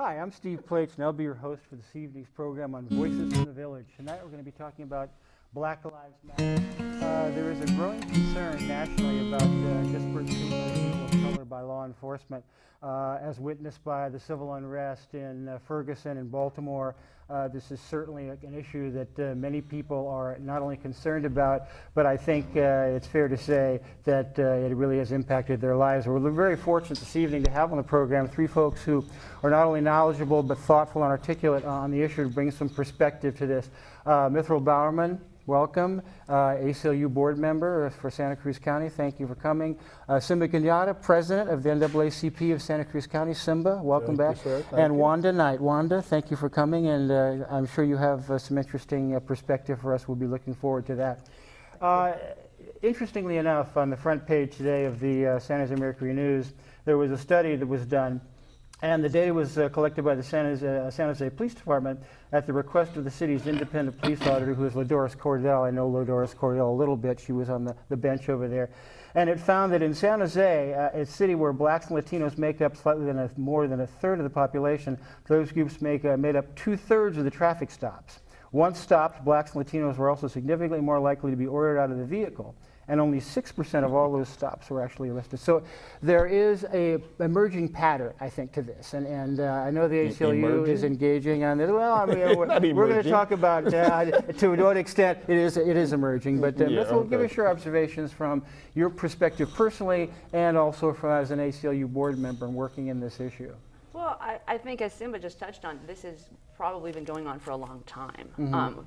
Hi, I'm Steve Pleich, and I'll be your host for this evening's program on Voices from the Village. Tonight we're going to be talking about Black Lives Matter. There is a growing concern nationally about disparate treatment of people of color by law enforcement, as witnessed by the civil unrest in Ferguson and Baltimore. This is certainly an issue that many people are not only concerned about, but I think it's fair to say that it really has impacted their lives. We're very fortunate this evening to have on the program three folks who are not only knowledgeable but thoughtful and articulate on the issue to bring some perspective to this. Mithrell Bowerman, welcome. ACLU board member for Santa Cruz County, thank you for coming. Simba Kenyatta, president of the NAACP of Santa Cruz County. Simba, welcome back. And Wanda Knight. Wanda, thank you for coming, and I'm sure you have some interesting perspective for us. We'll be looking forward to that. Interestingly enough, on the front page today of the San Jose Mercury News, there was a study that was done, and the data was collected by the San Jose Police Department at the request of the city's independent police auditor, who is LaDoris Cordell. I know LaDoris Cordell a little bit. She was on the bench over there. And it found that in San Jose, a city where blacks and Latinos make up slightly more than a third of the population, those groups made up 2/3 of the traffic stops. Once stopped, blacks and Latinos were also significantly more likely to be ordered out of the vehicle, and only 6% of all those stops were actually arrested. So there is a emerging pattern, I think, to this, and I know the ACLU is engaging on this. Well, I mean, we're going to talk about to what extent it is emerging. But Mithrell, give us your observations from your perspective personally, and also as an ACLU board member and working in this issue. Well, I think, as Simba just touched on, this has probably been going on for a long time.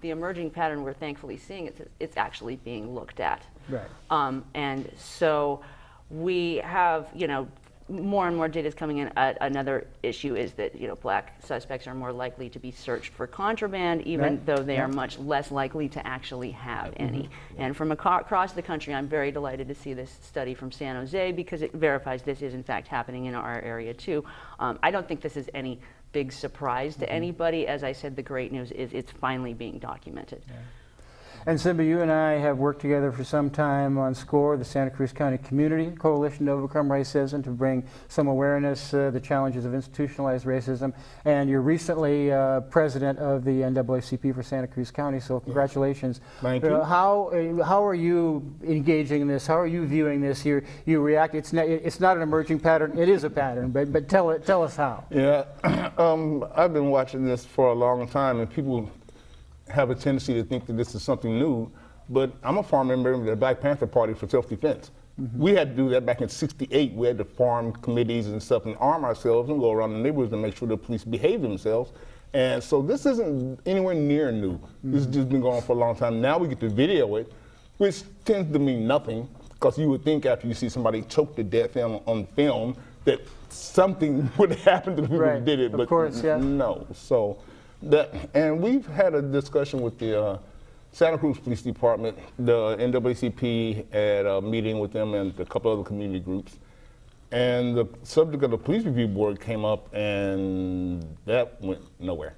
The emerging pattern we're thankfully seeing, it's actually being looked at. Right. And so we have, more and more data is coming in. Another issue is that, black suspects are more likely to be searched for contraband, even though they are much less likely to actually have any. And from across the country, I'm very delighted to see this study from San Jose, because it verifies this is in fact happening in our area too. I don't think this is any big surprise to anybody. As I said, the great news is it's finally being documented. Yeah. And Simba, you and I have worked together for some time on SCORE, the Santa Cruz County Community Coalition to Overcome Racism, to bring some awareness the challenges of institutionalized racism. And you're recently president of the NAACP for Santa Cruz County, so congratulations. Thank you. How are you engaging in this? How are you viewing this? You react. It's not an emerging pattern. It is a pattern, but tell us how. Yeah, I've been watching this for a long time, and people have a tendency to think that this is something new, but I'm a former member of the Black Panther Party for self-defense. We had to do that back in '68. We had to form committees and stuff and arm ourselves and go around the neighborhoods and make sure the police behave themselves. And so this isn't anywhere near new. This has just been going on for a long time. Now we get to video it, which tends to mean nothing, because you would think after you see somebody choked to death on film that something would happen to the people who did it, but no. So and we've had a discussion with the Santa Cruz Police Department, the NAACP, at a meeting with them and a couple other community groups. And the subject of the Police Review Board came up, and that went nowhere.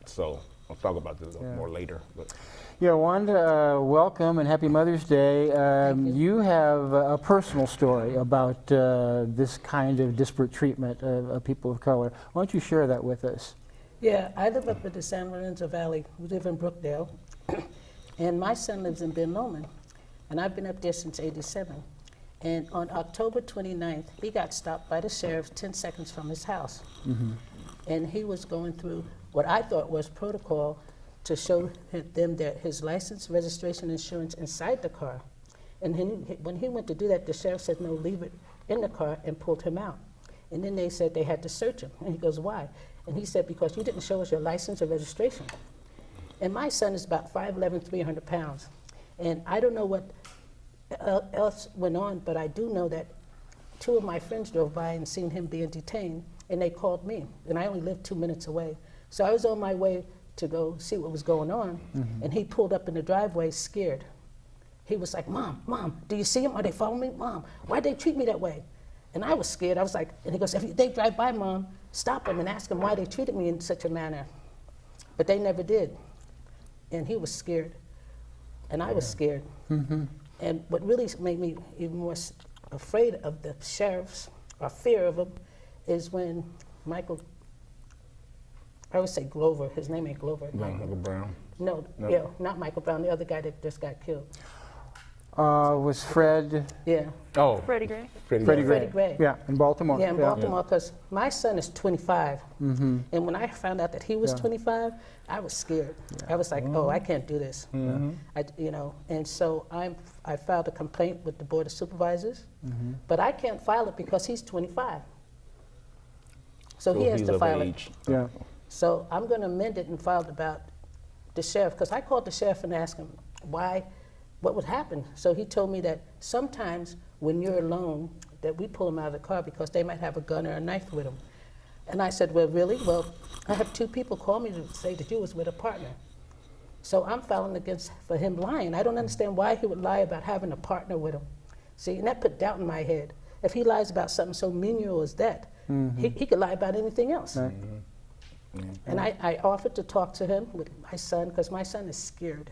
So I'll talk about this more later. But. Yeah, Wanda, welcome and happy Mother's Day. You have a personal story about this kind of disparate treatment of people of color. Why don't you share that with us? Yeah, I live up in the San Lorenzo Valley. We live in Brookdale. And my son lives in Ben Lomond. And I've been up there since '87. And on October 29th, he got stopped by the sheriff 10 seconds from his house. And he was going through what I thought was protocol to show them that his license, registration, insurance inside the car. And when he went to do that, the sheriff said, no, leave it in the car, and pulled him out. And then they said they had to search him. And he goes, why? And he said, because you didn't show us your license or registration. And my son is about 5'11", 300 pounds. And I don't know what else went on, but I do know that 2 of my friends drove by and seen him being detained, and they called me. And I only lived 2 minutes away. So I was on my way to go see what was going on, and he pulled up in the driveway scared. He was like, Mom, do you see him? Are they following me? Mom, why'd they treat me that way? And I was scared. I was like, and he goes, if they drive by, Mom, stop them and ask them why they treated me in such a manner. But they never did. And he was scared. And I was scared. And what really made me even more afraid of the sheriffs, or fear of them, is when Michael I would say Glover. His name ain't Glover. Michael Brown. No, No. yeah, not Michael Brown. The other guy that just got killed. Was Fred, Yeah, Oh, Freddie Gray? Freddie Gray. Gray. Freddie Gray. Yeah, in Baltimore. Yeah, in Baltimore, because my son is 25, Mm-hmm. and when I found out that he was 25, I was scared. I was like, oh, I can't do this. You know, and so I filed a complaint with the Board of Supervisors, but I can't file it because he's 25. So he has he's to of file age. it. Yeah. So I'm going to amend it and file it about the sheriff, because I called the sheriff and asked him what would happen. So he told me that sometimes when you're alone, that we pull them out of the car because they might have a gun or a knife with them. And I said, well, really? Well, I have 2 people call me to say that you was with a partner. So I'm filing for him lying. I don't understand why he would lie about having a partner with him. See, and that put doubt in my head. If he lies about something so menial as that, he could lie about anything else. Right. And I offered to talk to him with my son, because my son is scared.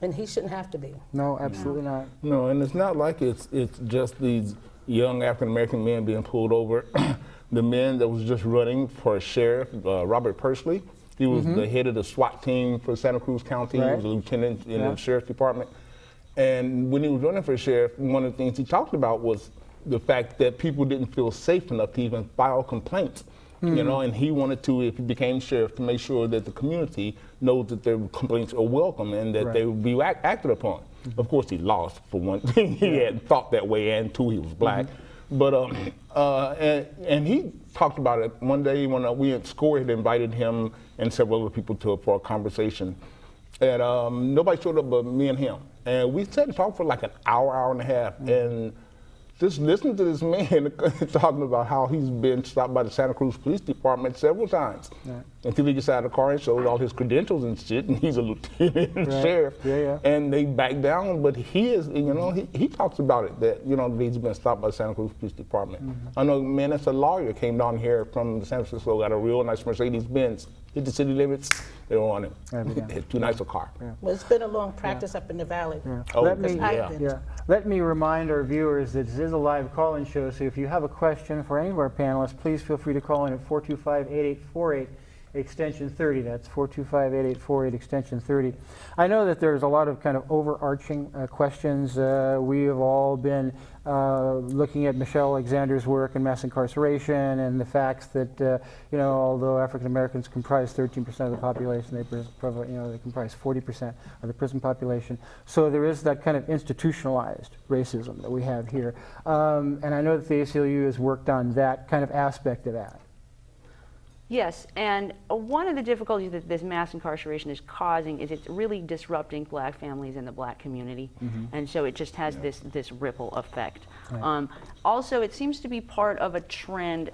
And he shouldn't have to be. No, absolutely not. No, and it's not like it's just these young African American men being pulled over. The man that was just running for sheriff, Robert Persley, he was the head of the SWAT team for Santa Cruz COunty. He was a lieutenant in the sheriff's department. And when he was running for sheriff, one of the things he talked about was the fact that people didn't feel safe enough to even file complaints. You know, and he wanted to, if he became sheriff, to make sure that the community knows that their complaints are welcome and that they will be acted upon. Of course, he lost, for one thing. He had thought that way, and 2, he was black. But and he talked about it one day when we at SCORE had invited him and several other people for a conversation, and nobody showed up but me and him. And we sat and talked for like an hour and a half, and just listen to this man talking about how he's been stopped by the Santa Cruz Police Department several times until he gets out of the car and shows all his credentials and shit, and he's a lieutenant and sheriff. And they back down, but he is, you know, he talks about it, that, you know, he's been stopped by the Santa Cruz Police Department. I know, man, that's a lawyer, came down here from San Francisco, got a real nice Mercedes-Benz, hit the city limits, they were on it. Hit too nice a car. Well, it's been a long practice up in the valley. Oh, Let me remind our viewers that this is a live call-in show, so if you have a question for any of our panelists, please feel free to call in at 425-8848, extension 30. That's 425-8848, extension 30. I know that there's a lot of kind of overarching questions. We have all been looking at Michelle Alexander's work in mass incarceration and the facts that, you know, although African Americans comprise 13% of the population, they comprise 40% of the prison population. So there is that kind of institutionalized racism that we have here. And I know that the ACLU has worked on that kind of aspect of that. Yes, and one of the difficulties that this mass incarceration is causing is it's really disrupting black families in the black community, and so it just has this ripple effect. Also, it seems to be part of a trend.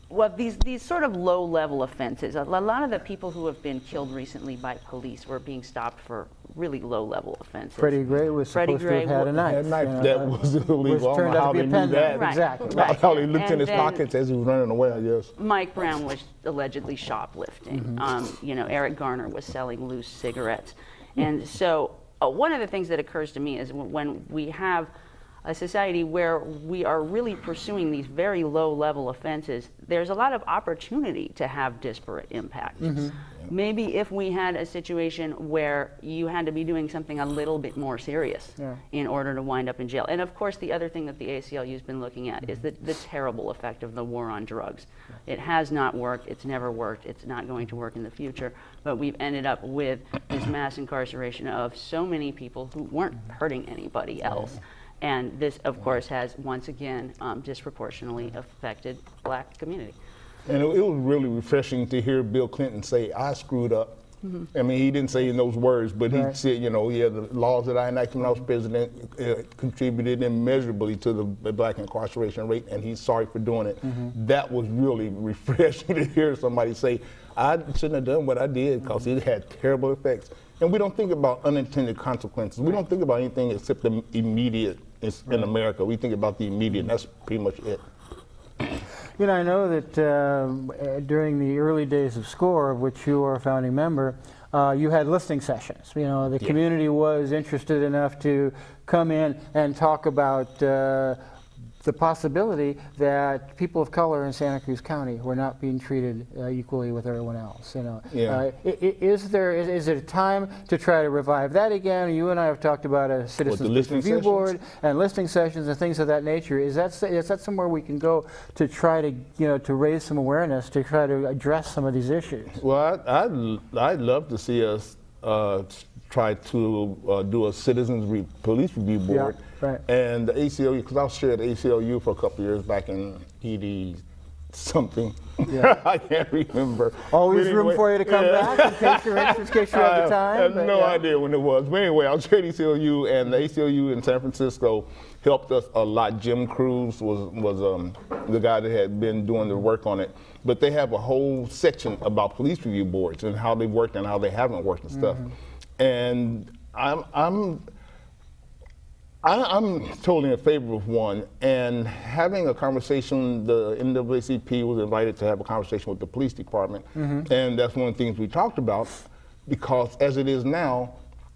Well, these sort of low-level offenses. A lot of the people who have been killed recently by police were being stopped for really low-level offenses. Freddie Gray was supposed to have had a knife. That was illegal. I don't know how they knew that. Exactly. Right. How he looked in his pockets as he was running away, I guess. Mike Brown was allegedly shoplifting. You know, Eric Garner was selling loose cigarettes. And so one of the things that occurs to me is when we have a society where we are really pursuing these very low-level offenses, there's a lot of opportunity to have disparate impacts. Maybe if we had a situation where you had to be doing something a little bit more serious in order to wind up in jail. And of course, the other thing that the ACLU has been looking at is the terrible effect of the war on drugs. It has not worked, it's never worked, it's not going to work in the future, but we've ended up with this mass incarceration of so many people who weren't hurting anybody else. And this, of course, has once again disproportionately affected black community. And it was really refreshing to hear Bill Clinton say, I screwed up. I mean, he didn't say in those words, but he said, you know, the laws that I enacted when I was president contributed immeasurably to the black incarceration rate, and he's sorry for doing it. That was really refreshing to hear somebody say, I shouldn't have done what I did because it had terrible effects. And we don't think about unintended consequences. We don't think about anything except the immediate in America. We think about the immediate, and that's pretty much it. You know, I know that during the early days of SCORE, of which you are a founding member, you had listening sessions. You know, the community was interested enough to come in and talk about the possibility that people of color in Santa Cruz County were not being treated equally with everyone else. You know, Yeah. Is it a time to try to revive that again? You and I have talked about a citizens listening review sessions? board and listening sessions and things of that nature. Is that somewhere we can go to try to to raise some awareness to try to address some of these issues? Well, I'd love to see us try to do a citizens police review board. Yeah, right. And the ACLU, because I was chair at the ACLU for a couple of years back in 80 something. Yeah. I can't remember. Always But room anyway, for you to come back in case you're interested, in case you have the time. I have but no yeah. idea when it was. But anyway, I was chair at ACLU, and the ACLU in San Francisco helped us a lot. Jim Cruz was the guy that had been doing the work on it. But they have a whole section about police review boards and how they work and how they haven't worked and stuff. And I'm totally in favor of one, and having a conversation. The NAACP was invited to have a conversation with the police department, and that's one of the things we talked about, because as it is now,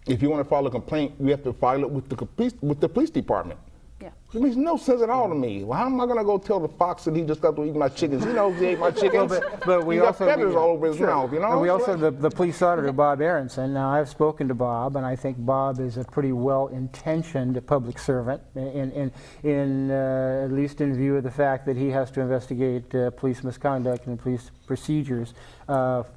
if you want to file a complaint, you have to file it with the police department. Yeah. It makes no sense at all to me. Well, how am I going to go tell the fox that he just got to eat my chickens? He knows he ate my chickens. But we he also got feathers all over his mouth, you know? And we also the police auditor, Bob Aronson. Now, I've spoken to Bob, and I think Bob is a pretty well-intentioned public servant, at least in view of the fact that he has to investigate police misconduct and police procedures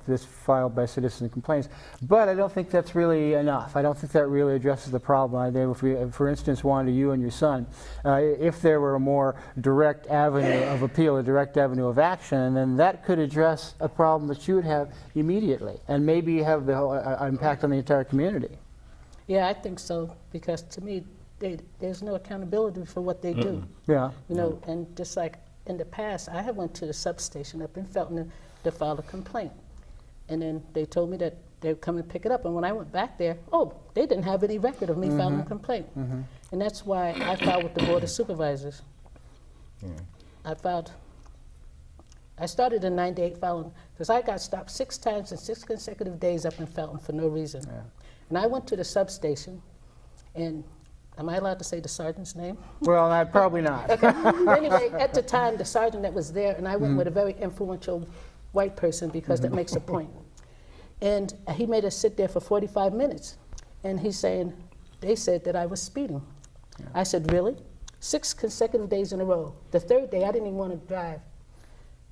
this filed by citizen complaints. But I don't think that's really enough. I don't think that really addresses the problem. I think if we, for instance, Wanda, you and your son, if there were a more direct avenue of appeal, a direct avenue of action, then that could address a problem that you would have immediately and maybe have the whole, impact on the entire community. Yeah, I think so, because to me, there's no accountability for what they do. Yeah. You know, and just like in the past, I had went to the substation up in Felton to file a complaint. And then they told me that they would come and pick it up. And when I went back there, they didn't have any record of me filing a complaint. And that's why I filed with the Board of Supervisors. I started in '98 filing, because I got stopped 6 times in 6 consecutive days up in Felton for no reason. Yeah. And I went to the substation, and am I allowed to say the sergeant's name? Well, probably not. Okay. Anyway, at the time, the sergeant that was there, and I went with a very influential white person, because that makes a point. And he made us sit there for 45 minutes. And he's saying, they said that I was speeding. Yeah. I said, really? 6 consecutive days in a row. The 3rd day, I didn't even want to drive.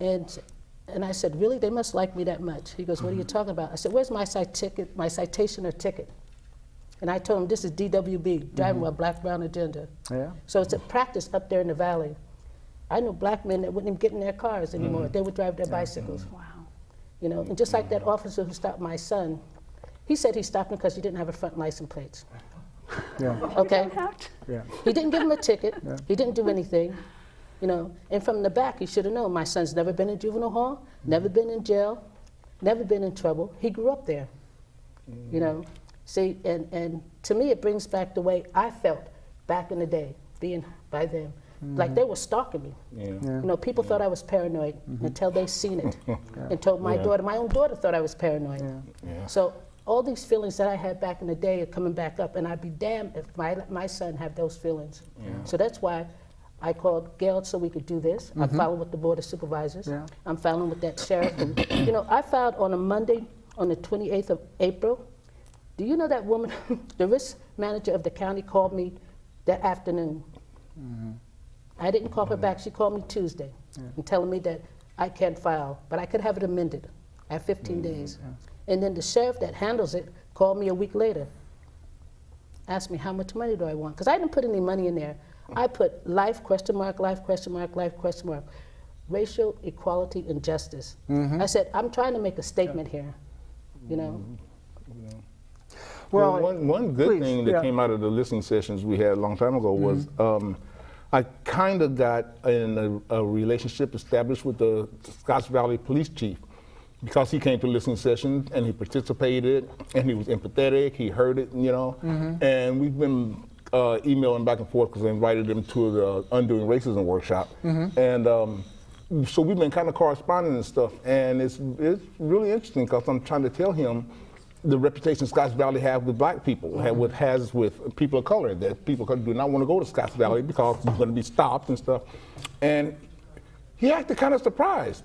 And I said, really? They must like me that much. He goes, what are you talking about? I said, where's my citation or ticket? And I told him, this is DWB, driving while black, brown agenda. Yeah. So it's a practice up there in the valley. I know black men that wouldn't even get in their cars anymore. They would drive their bicycles. Wow. You know, and just like that officer who stopped my son, he said he stopped him because he didn't have a front license plate. Yeah. Okay? Yeah. He didn't give him a ticket. Yeah. He didn't do anything. You know, and from the back, he should have known my son's never been in juvenile hall, never been in jail, never been in trouble. He grew up there. You know, see, and to me, it brings back the way I felt back in the day, being by them. Like they were stalking me. You know, people thought I was paranoid until they seen it and told my daughter. My own daughter thought I was paranoid. So all these feelings that I had back in the day are coming back up, and I'd be damned if my son had those feelings. So that's why I called Gail so we could do this. I filed with the Board of Supervisors. I'm filing with that sheriff. And, you know, I filed on a Monday on the 28th of April. Do you know that woman, the risk manager of the county, called me that afternoon? I didn't call her back. She called me Tuesday and telling me that I can't file, but I could have it amended at 15 days. And then the sheriff that handles it called me a week later, asked me how much money do I want, because I didn't put any money in there. I put life, question mark, life, question mark, life, question mark, racial equality and justice. I said, I'm trying to make a statement here, you know. Well, one good thing that came out of the listening sessions we had a long time ago was I kind of got in a relationship established with the Scotts Valley police chief, because he came to listening sessions and he participated and he was empathetic, he heard it, you know, and we've been emailing back and forth because I invited him to the Undoing Racism workshop. And so we've been kind of corresponding and stuff, and it's really interesting because I'm trying to tell him the reputation Scotts Valley have with black people, has with people of color, that people do not want to go to Scotts Valley because you're going to be stopped and stuff. And he acted kind of surprised.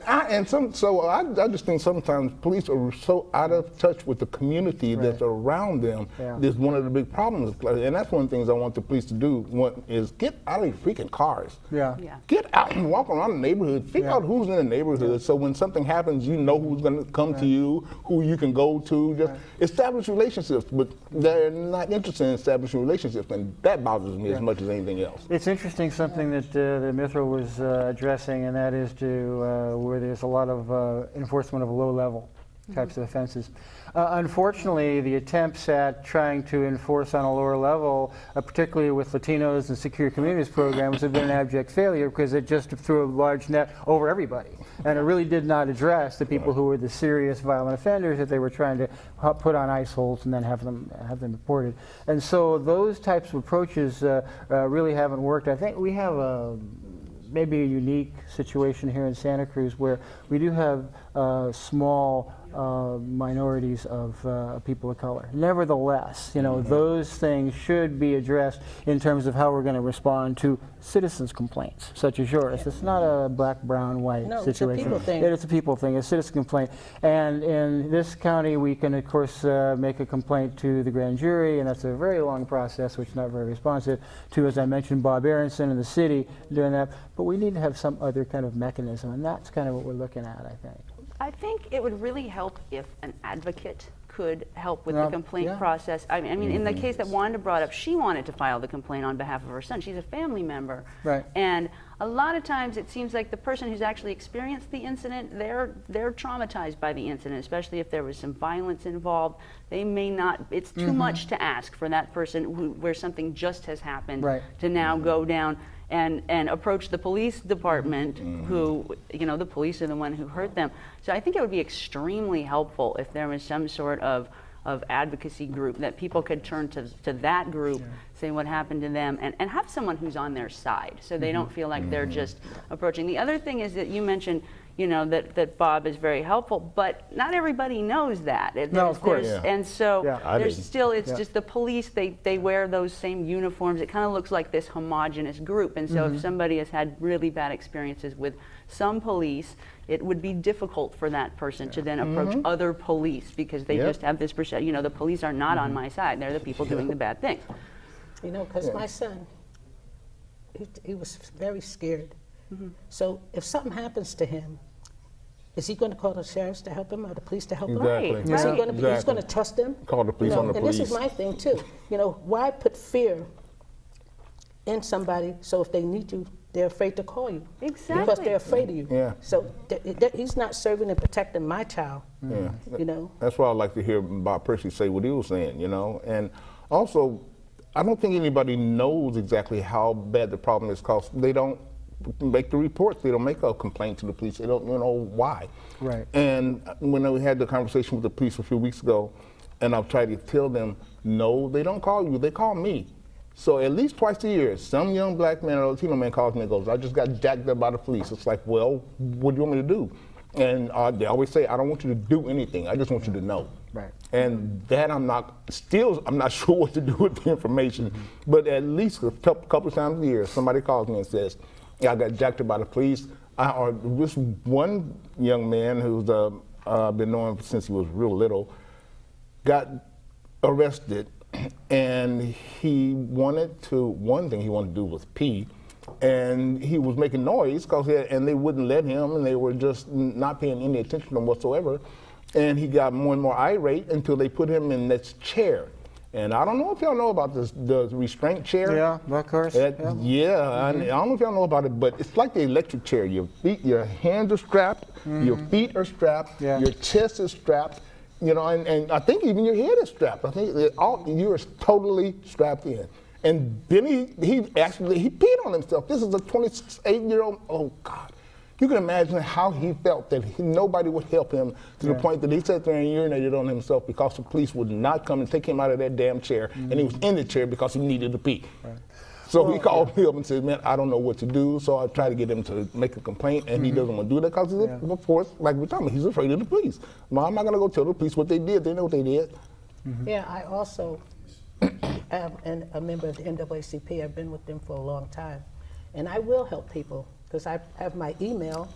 I just think sometimes police are so out of touch with the community that's around them. Yeah. That's one of the big problems, and that's one of the things I want the police to do. Is get out of your freaking cars. Yeah. Get out and walk around the neighborhood. Figure out who's in the neighborhood, so when something happens, you know who's going to come to you, who you can go to. Just establish relationships, but they're not interested in establishing relationships, and that bothers me as much as anything else. It's interesting, something that Mithrell was addressing, and that is where there's a lot of enforcement of low-level types of offenses. Unfortunately, the attempts at trying to enforce on a lower level, particularly with Latinos and secure communities programs, have been an abject failure because it just threw a large net over everybody. And it really did not address the people who were the serious violent offenders that they were trying to put on ice holes and then have them reported. And so those types of approaches really haven't worked. I think we have maybe a unique situation here in Santa Cruz where we do have small minorities of people of color. Nevertheless, those things should be addressed in terms of how we're going to respond to citizens' complaints, such as yours. It's not a black, brown, white situation. It's a people thing. It's a people thing, a citizen complaint. And in this county, we can, of course, make a complaint to the grand jury, and that's a very long process, which is not very responsive to, as I mentioned, Bob Aronson and the city doing that. But we need to have some other kind of mechanism, and that's kind of what we're looking at, I think. I think it would really help if an advocate could help with the complaint process. I mean, in the case that Wanda brought up, she wanted to file the complaint on behalf of her son. She's a family member. Right. And a lot of times it seems like the person who's actually experienced the incident, they're traumatized by the incident, especially if there was some violence involved. They may not, it's too much to ask for that person where something just has happened to now go down and approach the police department who, the police are the one who hurt them. So I think it would be extremely helpful if there was some sort of advocacy group that people could turn to that group, say what happened to them, and have someone who's on their side so they don't feel like they're just approaching. The other thing is that you mentioned, that Bob is very helpful, but not everybody knows that. No, of course. And so there's didn't. still, it's just the police, they wear those same uniforms. It kind of looks like this homogenous group. And so if somebody has had really bad experiences with some police, it would be difficult for that person to then approach other police because they just have this perception, the police are not on my side. They're the people doing the bad things. Because my son, he was very scared. So if something happens to him, is he going to call the sheriffs to help him or the police to help him? Exactly. Right. Is he going to? He's going to trust them. Call the police on the and police. this is my thing too. Why put fear in somebody so if they need you, they're afraid to call you? Exactly. Because they're afraid of you. Yeah. So he's not serving and protecting my child. Yeah. That's why I like to hear Bob Percy say what he was saying, And also, I don't think anybody knows exactly how bad the problem is because they don't make the reports. They don't make a complaint to the police. They don't know why. Right. And when we had the conversation with the police a few weeks ago, and I've tried to tell them, no, they don't call you. They call me. So at least twice a year, some young black man or Latino man calls me and goes, I just got jacked up by the police. It's like, well, what do you want me to do? And they always say, I don't want you to do anything. I just want you to know. Right. And that I'm not sure what to do with the information. But at least a couple of times a year, somebody calls me and says, I got jacked up by the police. Or this one young man who's been knowing him since he was real little, got arrested, and one thing he wanted to do was pee, and he was making noise and they wouldn't let him, and they were just not paying any attention to him whatsoever. And he got more and more irate until they put him in this chair. And I don't know if y'all know about the restraint chair. Yeah, of course. I don't know if y'all know about it, but it's like the electric chair. Your hands are strapped, your feet are strapped, your chest is strapped, and I think even your head is strapped. I think you are totally strapped in. And then he peed on himself. This is a 28-year-old. Oh God. You can imagine how he felt that nobody would help him to the point that he sat there and urinated on himself because the police would not come and take him out of that damn chair, and he was in the chair because he needed to pee. Right. So he called me up and said, man, I don't know what to do. So I tried to get him to make a complaint, and he doesn't want to do that because, of course, like we're talking about, he's afraid of the police. Well, I'm not going to go tell the police what they did. They know what they did. Yeah, I also am a member of the NAACP. I've been with them for a long time. And I will help people because I have my email.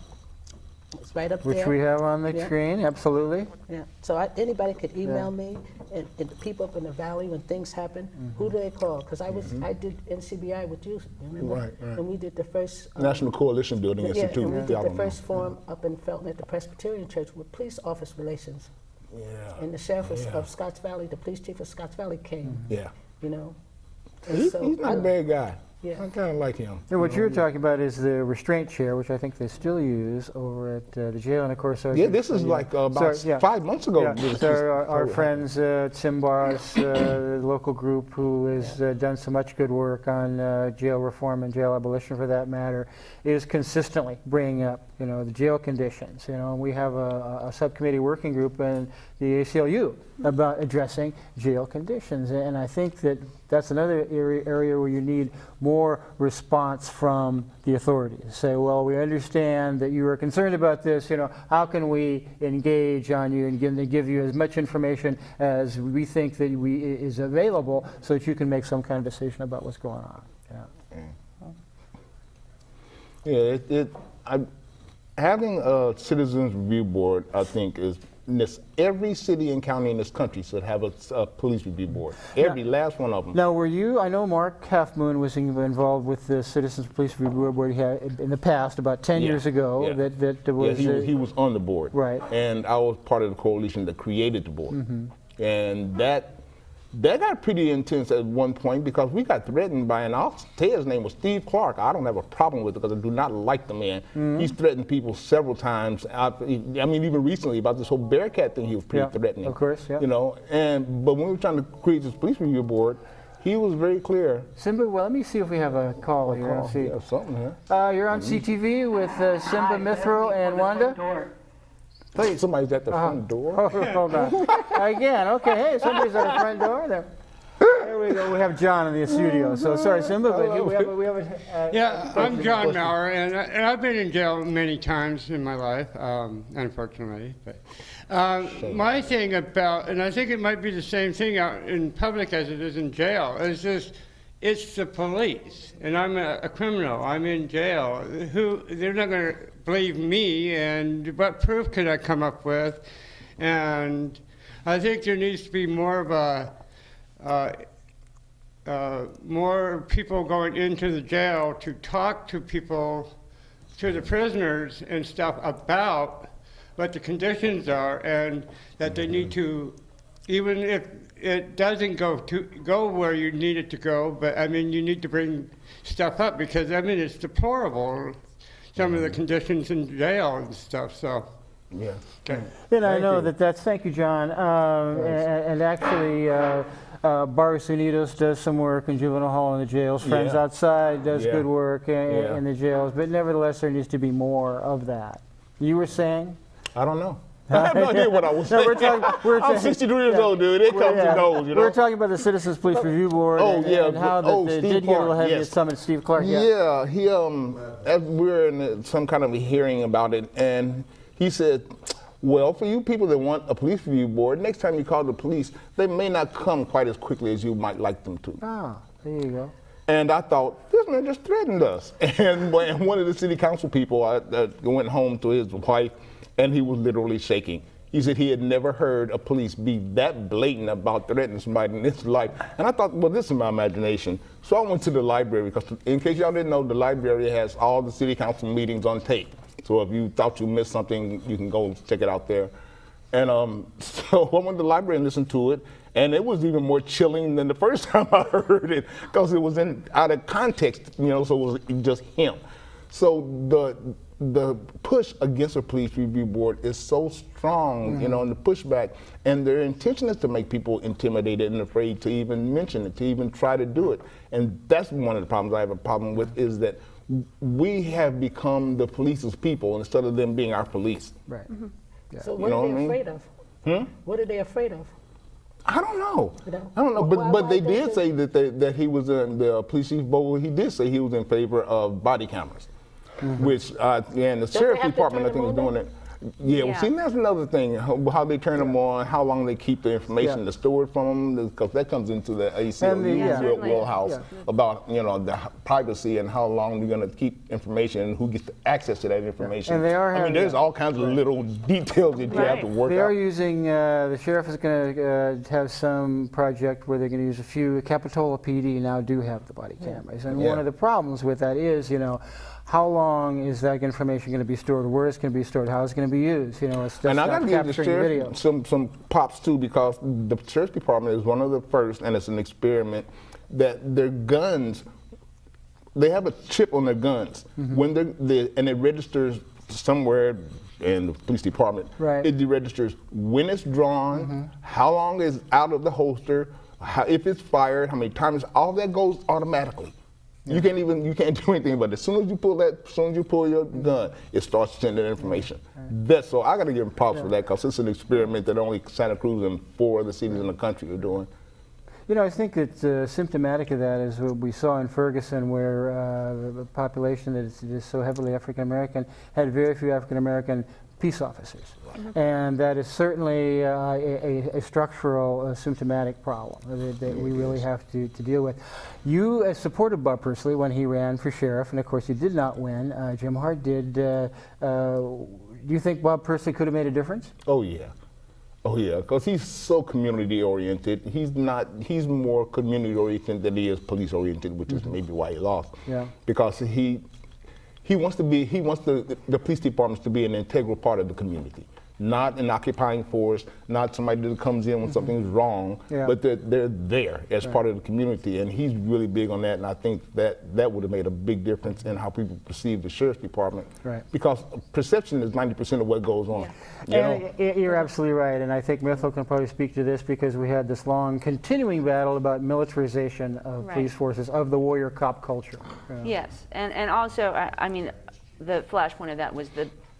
It's right up there. Which we have on the screen, absolutely. Yeah. So anybody could email me, and the people up in the valley when things happen, who do they call? Because I did NCBI with you, remember? Right. And we did the first National Coalition Building Institute. and we did Y'all the don't know. first forum up in Felton at the Presbyterian Church with police office relations. Yeah. And the sheriff of Scotts Valley, the police chief of Scotts Valley came. Yeah. You know. And He's so not a bad guy. Yeah. I kind of like him. And what you're talking about is the restraint chair, which I think they still use over at the jail. And of course, Yeah, this is like about 5 months ago. Yeah. So our friends at Simba's the local group who has done so much good work on jail reform and jail abolition, for that matter, is consistently bringing up, the jail conditions. And we have a subcommittee working group in the ACLU about addressing jail conditions. And I think that's another area where you need more response from the authorities. Say, well, we understand that you are concerned about this. How can we engage on you and give you as much information as we think that is available, so that you can make some kind of decision about what's going on. Having a citizens review board, I think, is every city and county in this country should have a police review board. Every last one of them. Now, I know Mark Halfmoon was involved with the Citizens Police Review Board he had in the past, about 10 years ago. He was on the board. Right. And I was part of the coalition that created the board. And that got pretty intense at one point because we got threatened by I'll tell you his name was Steve Clark. I don't have a problem with it because I do not like the man. He's threatened people several times. I mean, even recently about this whole Bearcat thing, he was pretty threatening. Of course, yeah. But when we were trying to create this police review board, he was very clear. Simba, well, let me see if we have a call here. Let's see. Something here. You're on CTV with Simba, Mithrell, and Wanda. Please. Somebody's at the front door. Hold on. Again, okay. Hey, somebody's at the front door there. There we go. We have John in the studio. So sorry, Simba, but we have a I'm John Maurer, and I've been in jail many times in my life, unfortunately. But my thing about, and I think it might be the same thing out in public as it is in jail, is just it's the police, and I'm a criminal. I'm in jail. They're not going to believe me, and what proof could I come up with? And I think there needs to be more of more people going into the jail to talk to people, to the prisoners and stuff about what the conditions are, and that they need to, even if it doesn't go where you need it to go, but I mean, you need to bring stuff up because I mean, it's deplorable, some of the conditions in jail and stuff, so. Yeah. Okay. And I know that's, thank you, John. And actually, Barrios Unidos does some work in juvenile hall in the jails. Friends Outside does good work in the jails. But nevertheless, there needs to be more of that. You were saying? I don't know. I have no idea what I was saying. I'm 63 years old, dude. It comes and goes, We're talking about the Citizens Police Review Board and how they did get a little heavy at some, and Steve Clark. Yeah, he we were in some kind of a hearing about it, and he said, well, for you people that want a police review board, next time you call the police, they may not come quite as quickly as you might like them to. Ah, there you go. And I thought, this man just threatened us. And one of the city council people went home to his wife, and he was literally shaking. He said he had never heard a police be that blatant about threatening somebody in his life. And I thought, well, this is my imagination. So I went to the library, because in case y'all didn't know, the library has all the city council meetings on tape. So if you thought you missed something, you can go check it out there. And so I went to the library and listened to it, and it was even more chilling than the first time I heard it, because it was out of context, so it was just him. So the push against a police review board is so strong, and the pushback, and their intention is to make people intimidated and afraid to even mention it, to even try to do it. And that's one of the problems I have a problem with, is that we have become the police's people instead of them being our police. Right. So what are they afraid of? What are they afraid of? I don't know. You know? I don't know, Why- but why they don't did they- say that he was in the police chief Bowl. He did say he was in favor of body cameras, which and the sheriff's have to department I turn think them is on doing it. Yeah, well, Yeah. see, that's another thing. How they turn them on, how long they keep the information, Yeah. to store it from them, because that comes into the ACLU yeah. Certainly. wheelhouse Yeah. about the privacy and how long they're going to keep information and who gets access to that information. And they are I mean, having- there's all kinds of little details that you have to Right. work They are out. using, the sheriff is going to have some project where they're going to use a few. Capitola PD now do have the body cameras. And Yeah. one of the problems with that is, how long is that information going to be stored? Where is it going to be stored? How is it going to be used? It's just And I not got to give the capturing video. sheriff some props too, because the sheriff's department is one of the first, and it's an experiment, that their guns, they have a chip on their guns. When and it registers somewhere in the police department. Right. It registers when it's drawn, how long it's out of the holster, if it's fired, how many times, all that goes automatically. You can't do anything but as soon as you pull your gun, it starts sending information. That's so I got to give them props for that, because it's an experiment that only Santa Cruz and 4 other cities in the country are doing. I think that symptomatic of that is what we saw in Ferguson, where the population that is so heavily African American had very few African American peace officers. And that is certainly a structural symptomatic problem that we really have to deal with. You supported Bob Pursley when he ran for sheriff, and of course you did not win. Jim Hart did. Do you think Bob Pursley could have made a difference? Oh yeah, because he's so community oriented. He's more community oriented than he is police oriented, which is maybe why he lost. Yeah. Because he wants the police departments to be an integral part of the community, not an occupying force, not somebody that comes in when something's wrong, Yeah. but they're there as part of the community, and he's really big on that. And I think that would have made a big difference in how people perceive the sheriff's department, Right. because perception is 90% of what goes on. You know? And you're absolutely right, and I think Mithrell can probably speak to this, because we had this long continuing battle about militarization of Right. police forces, of the warrior cop culture. Yes, and also, I mean, the flashpoint of that was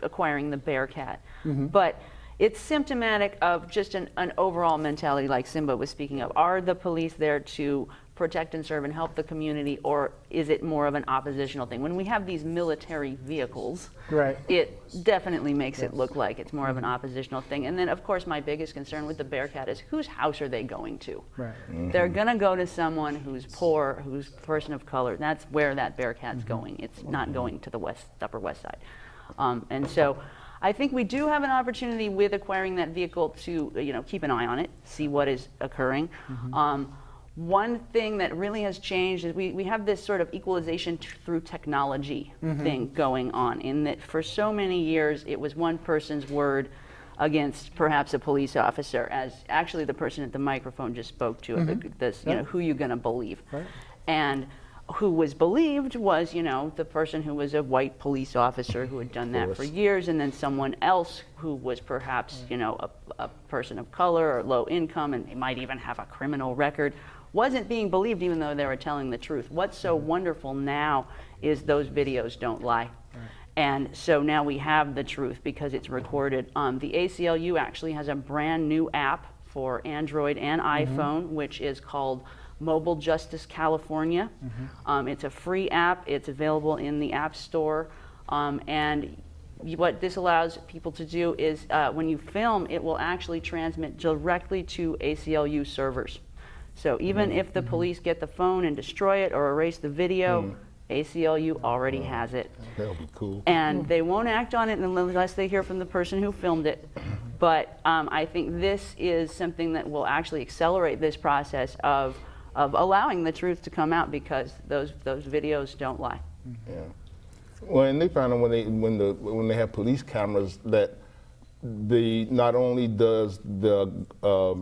acquiring the Bearcat. But it's symptomatic of just an overall mentality, like Simba was speaking of. Are the police there to protect and serve and help the community, or is it more of an oppositional thing? When we have these military vehicles, Right. it definitely makes it look like it's more of an oppositional thing. And then, of course, my biggest concern with the Bearcat is whose house are they going to? Right. They're going to go to someone who's poor, who's a person of color. That's where that Bearcat's going. It's not going to the Upper West Side. And so I think we do have an opportunity with acquiring that vehicle to keep an eye on it, see what is occurring. One thing that really has changed is we have this sort of equalization through technology thing going on, in that for so many years it was one person's word against perhaps a police officer, as actually the person at the microphone just spoke to it, who you going to believe. Right. And who was believed was, the person who was a white police officer who had done that for years, and then someone else who was perhaps, a person of color or low income, and they might even have a criminal record, wasn't being believed even though they were telling the truth. What's so wonderful now is those videos don't lie. And so now we have the truth because it's recorded. The ACLU actually has a brand new app for Android and iPhone, which is called Mobile Justice California. It's a free app. It's available in the App Store. And what this allows people to do is when you film, it will actually transmit directly to ACLU servers. So even if the police get the phone and destroy it or erase the video, ACLU already has it. That'll be cool. And they won't act on it unless they hear from the person who filmed it. But I think this is something that will actually accelerate this process of allowing the truth to come out, because those videos don't lie. Yeah. Well, and they found out when they have police cameras that not only does the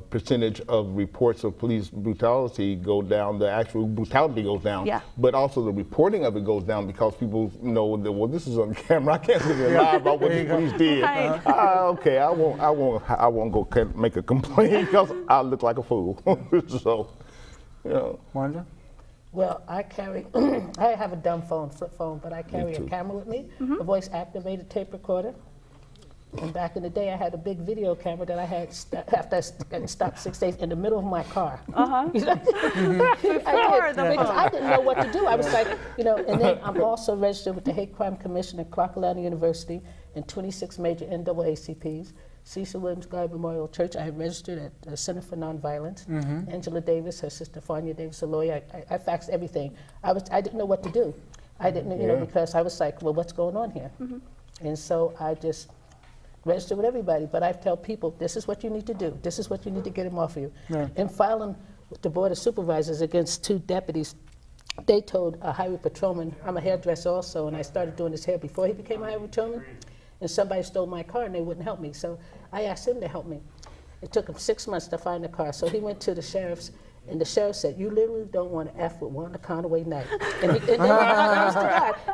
percentage of reports of police brutality go down, the actual brutality goes down, but also the reporting of it goes down, because people know that, well, this is on camera. I can't sit here and lie about what the police did. Right. Okay, I won't go make a complaint because I look like a fool. So, Wanda? Well, I carry, I have a dumb phone, flip phone, but I carry a camera with me, a voice-activated tape recorder. And back in the day, I had a big video camera that I had after I stopped 6 days in the middle of my car. Before the Because I didn't know what to do. I was like, and then I'm also registered with the Hate Crime Commission at Clark Atlanta University and 26 major NAACPs. Cecil Williams Guard Memorial Church, I registered at the Center for Nonviolence. Angela Davis, her sister Fania Davis, a lawyer. I faxed everything. I didn't know what to do. I didn't, because I was like, well, what's going on here? And so I just register with everybody, but I tell people, this is what you need to do. This is what you need to get them off of you. Yeah. And filing with the Board of Supervisors against 2 deputies, they told a highway patrolman, I'm a hairdresser also, and I started doing his hair before he became a highway patrolman, and somebody stole my car and they wouldn't help me. So I asked him to help me. It took him 6 months to find the car. So he went to the sheriff's, and the sheriff said, you literally don't want to F with Wanda Conaway-Knight.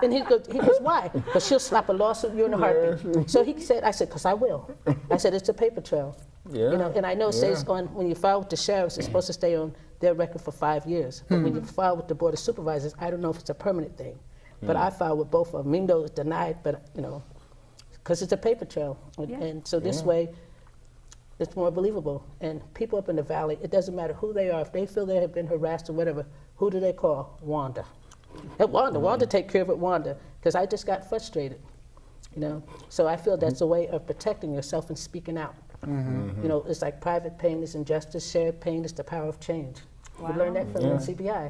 And he goes, why? Because she'll slap a lawsuit you in a heartbeat. So he said, I said, because I will. I said, it's a paper trail. Yeah. And I know it stays on, when you file with the sheriffs, it's supposed to stay on their record for 5 years. But when you file with the Board of Supervisors, I don't know if it's a permanent thing. But I filed with both of them, even though it's denied, but because it's a paper trail. And so this way, it's more believable. And people up in the valley, it doesn't matter who they are. If they feel they have been harassed or whatever, who do they call? Wanda. Wanda, take care of it, Wanda. Because I just got frustrated, So I feel that's a way of protecting yourself and speaking out. It's like private pain is injustice, shared pain is the power of change. We learned that from NCBI,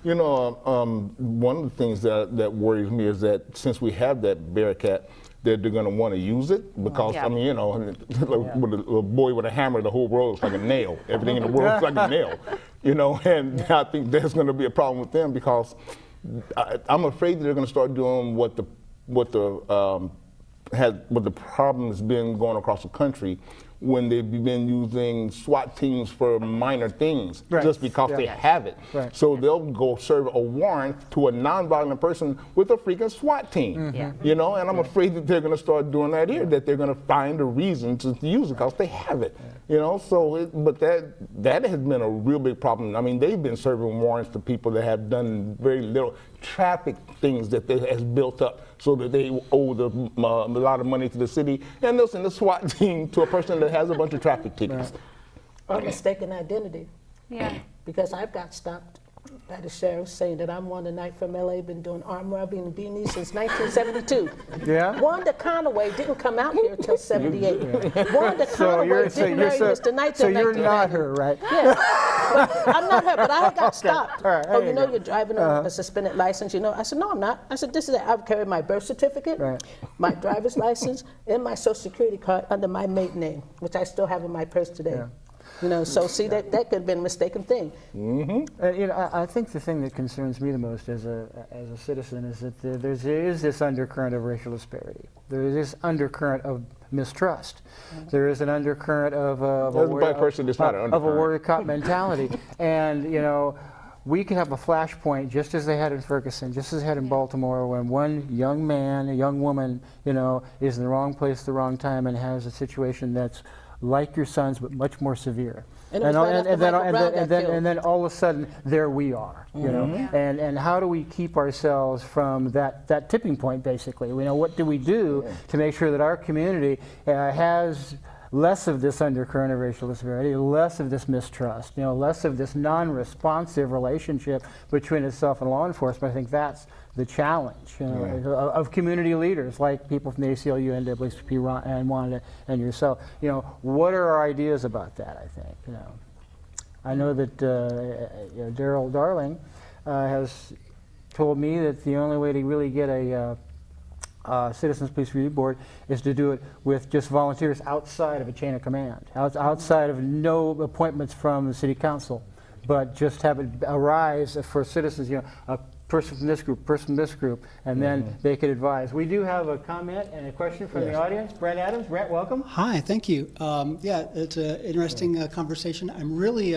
One of the things that worries me is that since we have that barricade, that they're going to want to use it because, like with a boy with a hammer, the whole world looks like a nail. Everything in the world looks like a nail, and I think there's going to be a problem with them because I'm afraid that they're going to start doing what the problem has been going across the country when they've been using SWAT teams for minor things just because they have it. Right. So they'll go serve a warrant to a nonviolent person with a freaking SWAT team. And I'm afraid that they're going to start doing that here, that they're going to find a reason to use it because they have it. But that has been a real big problem. I mean, they've been serving warrants to people that have done very little traffic things that they has built up so that they owe a lot of money to the city, and they'll send the SWAT team to a person that has a bunch of traffic tickets. Or mistaken identity. Yeah. Because I've got stopped by the sheriff saying that I'm Wanda Knight from LA, been doing armed robbery and beanies since 1972. Yeah. Wanda Conaway didn't come out here until 78. Wanda Conaway didn't marry Mr. Knight till 1990. So you're not her, right? Yeah. I'm not her, but I got stopped. Right, You're driving a suspended license, I said, no, I'm not. I said, this is it. I carry my birth certificate, my driver's license, and my social security card under my maiden name, which I still have in my purse today. So see, that could have been a mistaken thing. I think the thing that concerns me the most as a citizen is that there is this undercurrent of racial disparity. There is this undercurrent of mistrust. There is an undercurrent of a warrior cop mentality. And we can have a flashpoint just as they had in Ferguson, just as they had in Baltimore, when one young man, a young woman, is in the wrong place at the wrong time and has a situation that's like your son's, but much more severe. And then all of a sudden, there we are, And how do we keep ourselves from that tipping point, basically? What do we do to make sure that our community has less of this undercurrent of racial disparity, less of this mistrust, less of this non-responsive relationship between itself and law enforcement? I think that's the challenge of community leaders like people from the ACLU, NAACP, and Wanda, and yourself. What are our ideas about that? I think I know that Daryl Darling has told me that the only way to really get a Citizens Police Review Board is to do it with just volunteers outside of a chain of command, outside of no appointments from the city council, but just have it arise for citizens, a person from this group, person from this group, and then they could advise. We do have a comment and a question from the audience. Brent Adams. Brent, welcome. Hi, thank you. It's an interesting conversation. I'm really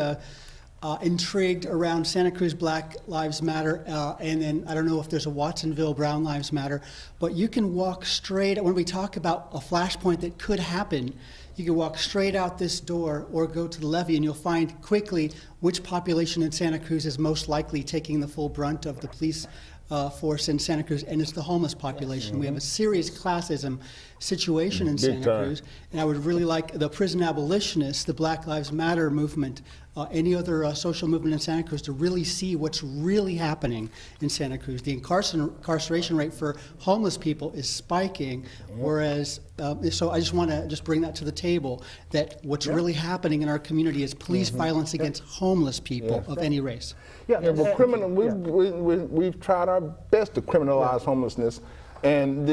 intrigued around Santa Cruz Black Lives Matter, and then I don't know if there's a Watsonville Brown Lives Matter, but you can walk straight, when we talk about a flashpoint that could happen, you can walk straight out this door or go to the levee and you'll find quickly which population in Santa Cruz is most likely taking the full brunt of the police force in Santa Cruz, and it's the homeless population. We have a serious classism situation in Big Santa time. Cruz, and I would really like the prison abolitionists, the Black Lives Matter movement, any other social movement in Santa Cruz to really see what's really happening in Santa Cruz. The incarceration rate for homeless people is spiking, whereas, so I just want to just bring that to the table, that what's really happening in our community is police violence against homeless people of any race. Yeah, but we've tried our best to criminalize homelessness, and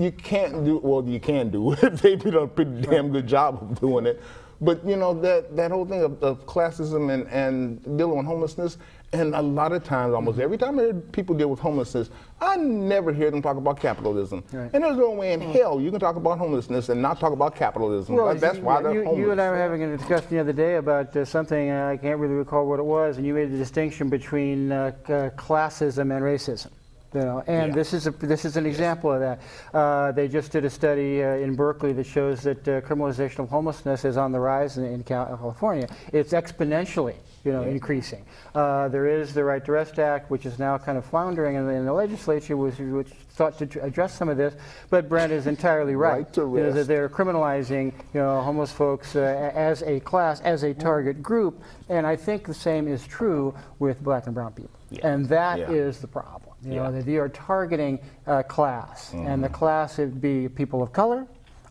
you can't do, well, you can do it. They've done a pretty damn good job of doing it. But you know, that whole thing of classism and dealing with homelessness, and a lot of times, almost every time I hear people deal with homelessness, I never hear them talk about capitalism. Right. And there's no way in hell you can talk about homelessness and not talk about capitalism. That's why they're homeless. You and I were having a discussion the other day about something, I can't really recall what it was, and you made a distinction between classism and racism. You know, and this is an example of that. They just did a study in Berkeley that shows that criminalization of homelessness is on the rise in California. It's exponentially, increasing. There is the Right to Rest Act, which is now kind of floundering in the legislature, which thought to address some of this. But Brent is entirely right. Right to rest. That they're criminalizing, homeless folks as a class, as a target group, and I think the same is true with Black and brown people, and that is the problem. That you are targeting a class, and the class would be people of color,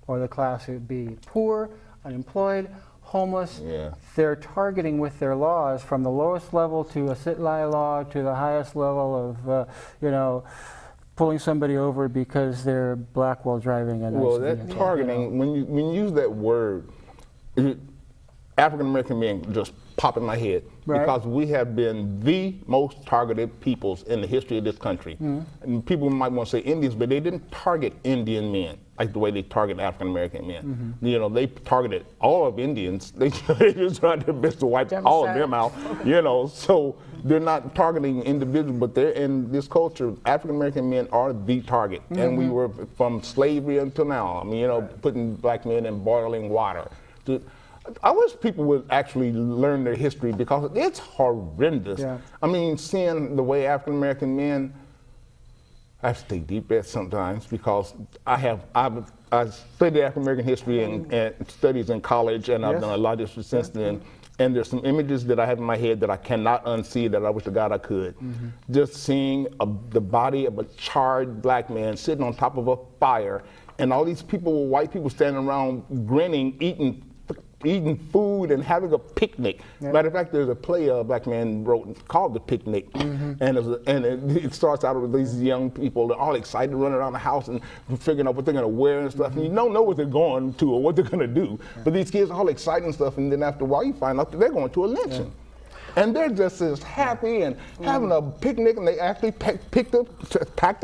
or the class would be poor, unemployed, homeless. They're targeting with their laws from the lowest level to a sit-lie law to the highest level of, pulling somebody over because they're black while driving a nice Well, that vehicle. targeting, when you use that word, African American men just pop in my head, because we have been the most targeted peoples in the history of this country. And people might want to say Indians, but they didn't target Indian men like the way they target African American men. They targeted all of Indians. They just tried their best to wipe all of them out. So they're not targeting individuals, but they're in this culture. African American men are the target, and we were from slavery until now. Putting black men in boiling water. I wish people would actually learn their history, because it's horrendous. Seeing the way African American men, I have to take deep breaths sometimes, because I studied African American history and studies in college, and I've done a lot of this since then. And there's some images that I have in my head that I cannot unsee, that I wish to God I could. Just seeing the body of a charred black man sitting on top of a fire, and all these people, white people, standing around grinning, eating food and having a picnic. Matter of fact, there's a play a black man wrote called The Picnic, and it starts out with these young people, they're all excited, running around the house and figuring out what they're going to wear and stuff, and you don't know what they're going to or what they're going to do. But these kids are all excited and stuff, and then after a while you find out that they're going to a lynching. And they're just as happy and having a picnic, and they actually packed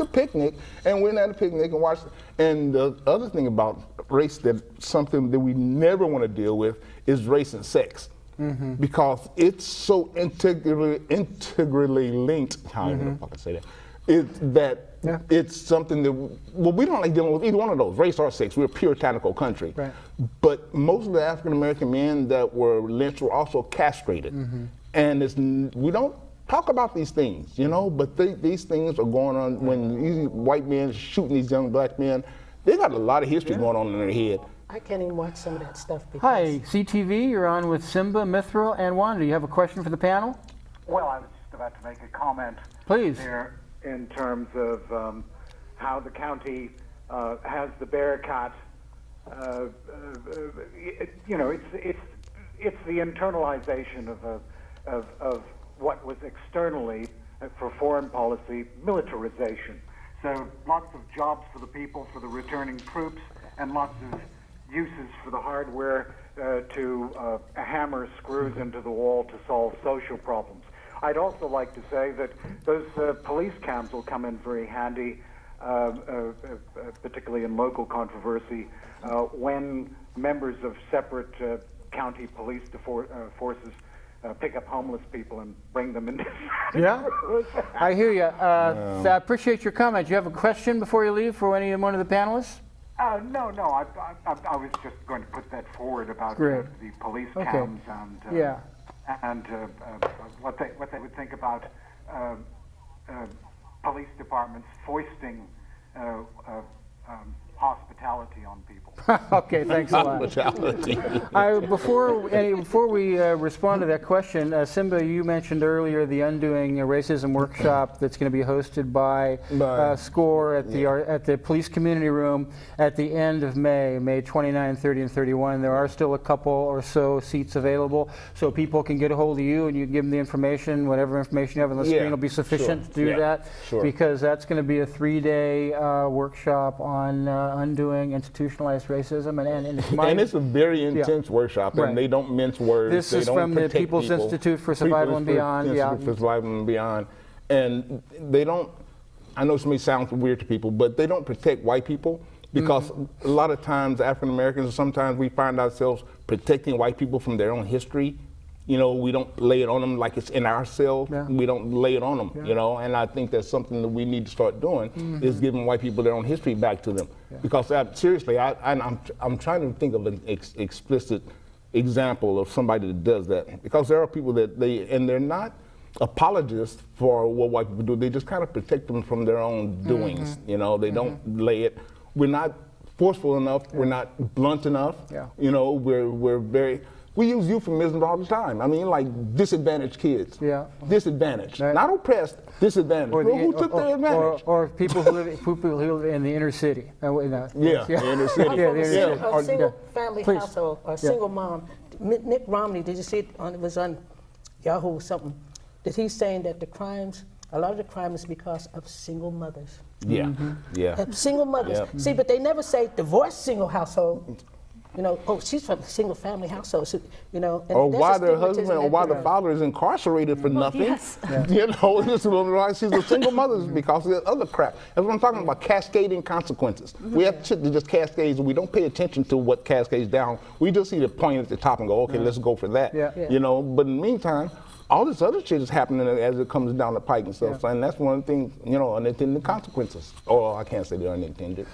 a picnic and went at a picnic and watched. And the other thing about race, that something that we never want to deal with, is race and sex. Because it's so integrally linked. I don't know if I can say that. It's something that, we don't like dealing with either one of those, race or sex. We're a puritanical country. But most of the African American men that were lynched were also castrated. And we don't talk about these things, but these things are going on when these white men shooting these young black men. They got a lot of history going on in their head. I can't even watch some of that stuff. Hi, CTV, you're on with Simba, Mithrell, and Wanda. You have a question for the panel? Well, I was just about to make a comment. Please. There in terms of how the county has the Bearcat. It's the internalization of what was externally, for foreign policy, militarization. So lots of jobs for the people, for the returning troops, and lots of uses for the hardware to hammer screws into the wall to solve social problems. I'd also like to say that those police cams will come in very handy, particularly in local controversy, when members of separate county police forces pick up homeless people and bring them into. I hear you. I appreciate your comment. Do you have a question before you leave for any one of the panelists? No. I was just going to put that forward about the police cams and what they would think about police departments foisting hospitality on people. Okay, thanks a lot. Hospitality. Before we respond to that question, Simba, you mentioned earlier the Undoing Racism workshop that's going to be hosted by SCORE at the Police Community Room at the end of May 29, 30, and 31. There are still a couple or so seats available, so people can get a hold of you and you give them the information, whatever information you have on the screen will be sufficient to do that, because that's going to be a 3-day workshop on undoing institutionalized racism, and it's a very intense workshop, and they don't mince words. This is from the People's Institute for Survival and Beyond. For Survival and Beyond, and they don't. I know this may sound weird to people, but they don't protect white people because a lot of times African Americans, sometimes we find ourselves protecting white people from their own history. You know, we don't lay it on them like it's in our cell. We don't lay it on them, you know, and I think that's something that we need to start doing, is giving white people their own history back to them. Because seriously, I'm trying to think of an explicit example of somebody that does that. Because there are people that they're not apologists for what white people do. They just kind of protect them from their own doings, you know. They don't lay it. We're not forceful enough. We're not blunt enough. You know, we're very... We use euphemisms all the time. I mean, like disadvantaged kids. Disadvantaged. Not oppressed, disadvantaged. Who took their advantage? Or people who live in the inner city. The inner city. A single family household, or a single mom. Nick Romney, did you see it? It was on Yahoo or something. That he's saying that a lot of the crime is because of single mothers. Single mothers. See, but they never say divorced single household. You know, oh, she's from a single family household, so, you know. And or why their husband or why the father is incarcerated for nothing. You know, this is why she's a single mother because of the other crap. That's what I'm talking about, cascading consequences. We have shit that just cascades and we don't pay attention to what cascades down. We just see the point at the top and go, okay, let's go for that. You know, but in the meantime, all this other shit is happening as it comes down the pike and stuff. And that's one of the things, you know, unintended consequences. Or I can't say they're unintended.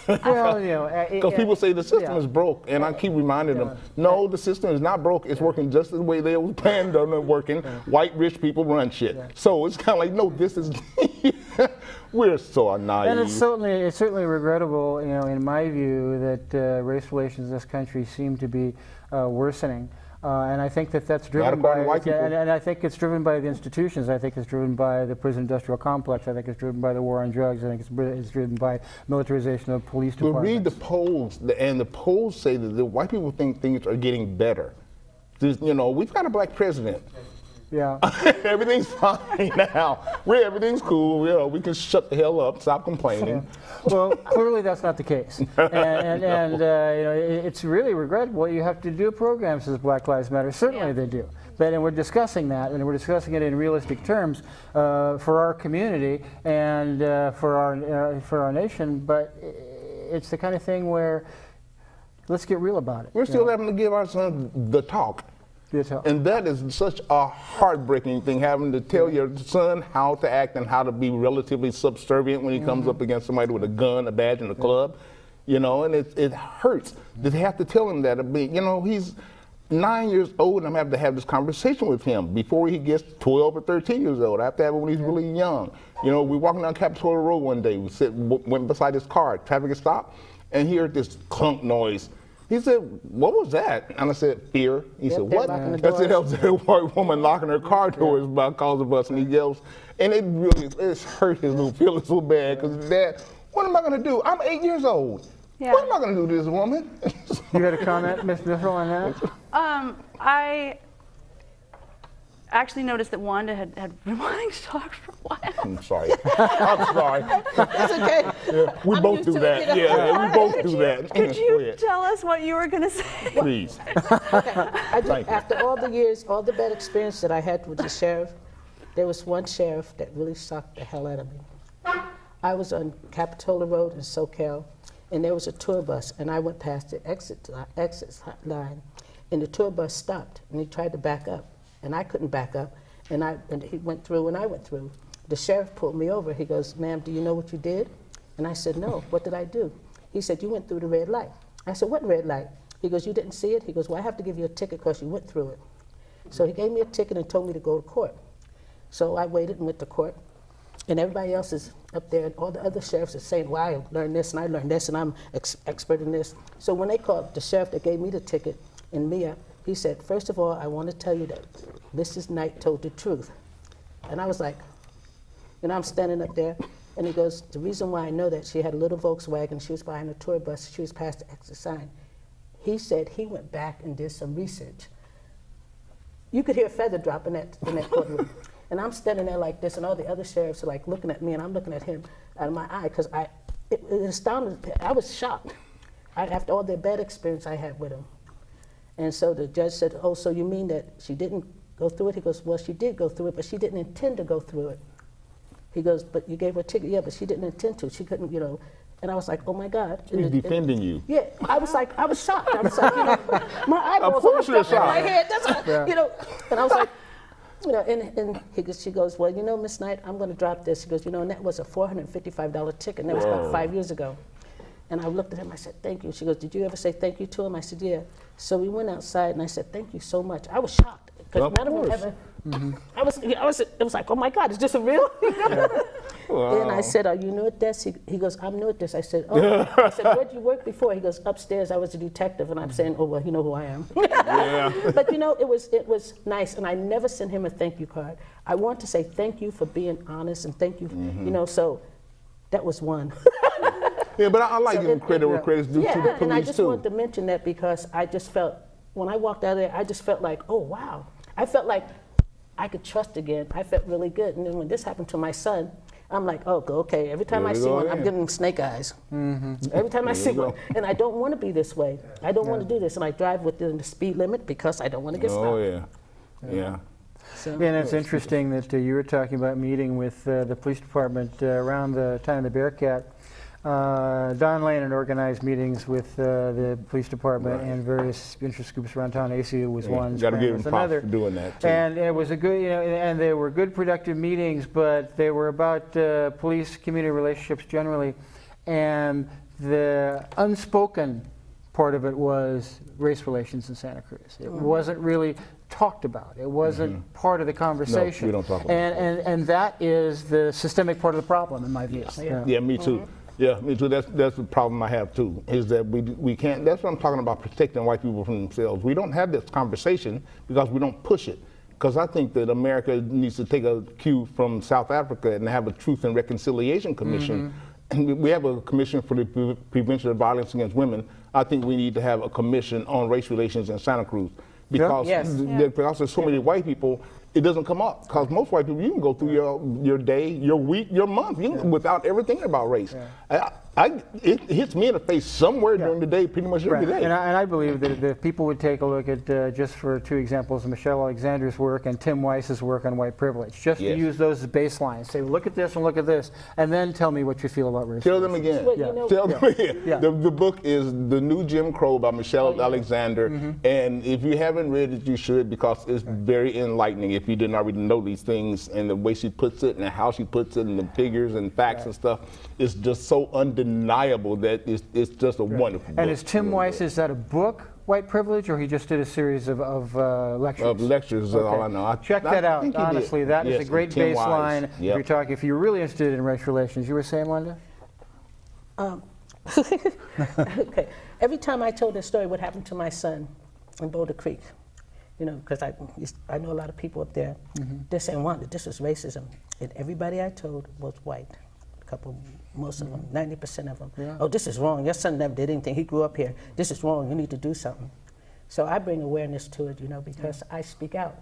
Well, you know, because people say the system is broke, and I keep reminding them, no, the system is not broke. It's working just the way they were planned on it working. White rich people run shit. So it's kind of like, no, this is we're so naive. And it's certainly regrettable, you know, in my view, that race relations in this country seem to be worsening. And I think that's driven by, and I think it's driven by the institutions. I think it's driven by the prison industrial complex. I think it's driven by the war on drugs. I think it's driven by militarization of police departments. But read the polls, and the polls say that the white people think things are getting better. You know, we've got a black president. Everything's fine now. Everything's cool. You know, we can shut the hell up, stop complaining. Well, clearly that's not the case, and you know, it's really regrettable. You have to do programs as Black Lives Matter. Certainly they do, and we're discussing that, and we're discussing it in realistic terms for our community and for our nation. But it's the kind of thing where let's get real about it. We're still having to give our sons the talk. And that is such a heartbreaking thing, having to tell your son how to act and how to be relatively subservient when he comes up against somebody with a gun, a badge, and a club. You know, and it hurts that they have to tell him that. You know, he's 9 years old, and I'm having to have this conversation with him before he gets 12 or 13 years old. I have to have it when he's really young. You know, we walking down Capitol Road one day. We went beside his car, traffic had stopped, and he heard this clunk noise. He said, "What was that?" And I said, "Fear." He said, "What?" I said, "That was a white woman locking her car doors about cause of us." And he yells, and it really hurt his little feelings so bad because Dad, what am I going to do? I'm 8 years old. What am I going to do to this woman? You got a comment, Ms. Mithrell, on that? I actually noticed that Wanda had been wanting to talk for a while. I'm sorry. I'm sorry. That's okay. We both do that. We both do that. Could you tell us what you were going to say? Please. After all the years, all the bad experience that I had with the sheriff, there was one sheriff that really shocked the hell out of me. I was on Capitola Road in SoCal, and there was a tour bus, and I went past the exit line, and the tour bus stopped, and he tried to back up. And I couldn't back up, and he went through, and I went through. The sheriff pulled me over. He goes, "Ma'am, do you know what you did?" And I said, "No, what did I do?" He said, "You went through the red light." I said, "What red light?" He goes, "You didn't see it?" He goes, "Well, I have to give you a ticket because you went through it." So he gave me a ticket and told me to go to court. So I waited and went to court. And everybody else is up there, and all the other sheriffs are saying, well, I learned this and I learned this and I'm expert in this. So when they called the sheriff that gave me the ticket in Mia, he said, first of all, I want to tell you that Mrs. Knight told the truth. And I was like, I'm standing up there, and he goes, the reason why I know that, she had a little Volkswagen, she was behind a tour bus, she was past the exit sign. He said he went back and did some research. You could hear a feather drop in that courtroom. And I'm standing there like this, and all the other sheriffs are like looking at me, and I'm looking at him out of my eye, because it astounded, I was shocked after all the bad experience I had with him. And so the judge said, oh, so you mean that she didn't go through it? He goes, well, she did go through it, but she didn't intend to go through it. He goes, but you gave her a ticket. Yeah, but she didn't intend to. She couldn't, And I was like, oh my God. He's defending you. Yeah, I was shocked. I was like, my eyeballs Of course you're almost got in my shocked. head. That's what, and I was like, and she goes, well, Miss Knight, I'm going to drop this. She goes, and that was a $455 ticket, and that was about 5 years ago. And I looked at him, I said, thank you. She goes, did you ever say thank you to him? I said, yeah. So we went outside, and I said, thank you so much. I was shocked, because none of them ever, it was like, oh my God, is this a real? Wow. And I said, are you new at this? He goes, I'm new at this. I said, oh. I said, where'd you work before? He goes, upstairs, I was a detective. And I'm saying, oh, well, you know who I am. Yeah. But it was nice. And I never sent him a thank you card. I want to say thank you for being honest, and thank you, so that was one. Yeah, but I like giving credit where credit's due to the police, and I just too. wanted to mention that, because I just felt, when I walked out of there, I just felt like, oh, wow. I felt like I could trust again. I felt really good. And then when this happened to my son, I'm like, oh, okay, every time I see one, I'm giving him snake eyes. Every time I see one. And I don't want to be this way. I don't want to do this. And I drive within the speed limit because I don't want to get stopped. Oh, yeah. So, Yeah, and it's interesting that you were talking about meeting with the police department around the time of the Bearcat. Don Lane had organized meetings with the police department and various interest groups around town. ACLU was one. Got to give was him props another. for doing that, too. And it was a good, and they were good, productive meetings, but they were about police-community relationships generally. And the unspoken part of it was race relations in Santa Cruz. It wasn't really talked about. It wasn't part of the conversation. No, we don't talk about it. And that is the systemic part of the problem, in my view. Yeah, me too. Yeah, me too. That's the problem I have too. Is that we can't. That's what I'm talking about, protecting white people from themselves. We don't have this conversation because we don't push it. Because I think that America needs to take a cue from South Africa and have a Truth and Reconciliation Commission. And we have a commission for the prevention of violence against women. I think we need to have a commission on race relations in Santa Cruz. Because, because there's so many white people, it doesn't come up. Because most white people, you can go through your day, your week, your month without ever thinking about race. It hits me in the face somewhere during the day, pretty much every day. And I believe that if people would take a look at, just for two examples, Michelle Alexander's work and Tim Weiss's work on white privilege, just to use those as baselines. Say, look at this and look at this, and then tell me what you feel about race. Tell them again. Tell them again. The book is The New Jim Crow by Michelle Alexander, and if you haven't read it, you should, because it's very enlightening if you didn't already know these things, and the way she puts it and how she puts it and the figures and facts and stuff is just so undeniable that it's just a wonderful book. And is Tim Weiss, is that a book, White Privilege, or he just did a series of lectures? Of lectures is all I know. Check that out, honestly. That is a great baseline. If you're really interested in race relations. You were saying, Wanda? Okay. Every time I told this story, what happened to my son in Boulder Creek, because I know a lot of people up there, they're saying, Wanda, this was racism. And everybody I told was white. Most of them, 90% of them. Oh, this is wrong. Your son never did anything. He grew up here. This is wrong. You need to do something. So I bring awareness to it, because I speak out.